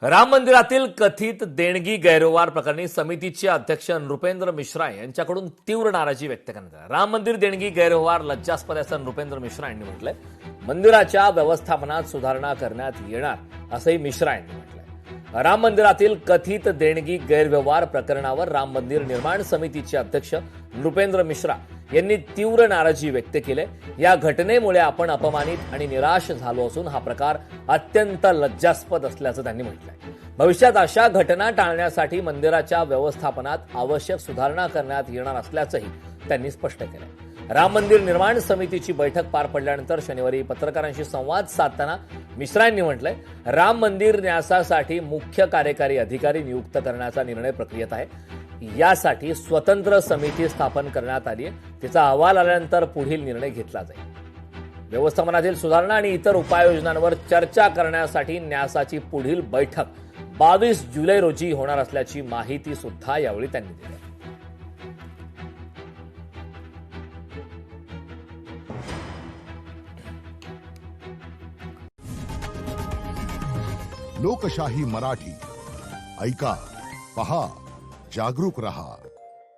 राम मंदिरातील कथित देणगी गैरव्यवहार प्रकरणी समितीचे अध्यक्ष नृपेंद्र मिश्रा यांच्याकडून तीव्र नाराजी व्यक्त करण्यात आली। राम मंदिर देणगी गैरव्यवहार लज्जास्पद असं नृपेंद्र मिश्रा यांनी म्हटलंय। मंदिराच्या व्यवस्थापनात सुधारणा करण्यात येणार असंही मिश्रा यांनी म्हटलंय। राम मंदिरातील कथित देणगी गैरव्यवहार प्रकरणावर राम मंदिर निर्माण समितीचे अध्यक्ष नृपेंद्र मिश्रा यांनी तीव्र नाराजी व्यक्त केली। या घटनेमुळे आपण अपमानित आणि निराश झालो असून हा प्रकार अत्यंत लज्जास्पद असल्याचं त्यांनी म्हटलंय। भविष्यात अशा घटना टाळण्यासाठी मंदिराच्या व्यवस्थापनात आवश्यक सुधारणा करण्यात येणार असल्याचंही त्यांनी स्पष्ट केलं। राम मंदिर निर्माण समितीची बैठक पार पडल्यानंतर शनिवारी पत्रकारांशी संवाद साधताना मिश्रा यांनी म्हटलंय, राम मंदिर न्यासासाठी मुख्य कार्यकारी अधिकारी नियुक्त करण्याचा निर्णय प्रक्रियेत आहे। यासाठी स्वतंत्र समिती स्थापन करण्यात आली आहे। तिचा अहवाल आल्यानंतर पुढील निर्णय घेतला जाईल। व्यवस्थापनातील सुधारणा आणि इतर उपाययोजनांवर चर्चा करण्यासाठी न्यासाची पुढील बैठक 22 जुलै रोजी होणार असल्याची माहिती सुद्धा यावेळी त्यांनी दिली। लोकशाही मराठी ऐका, पहा, जागरूक रहा।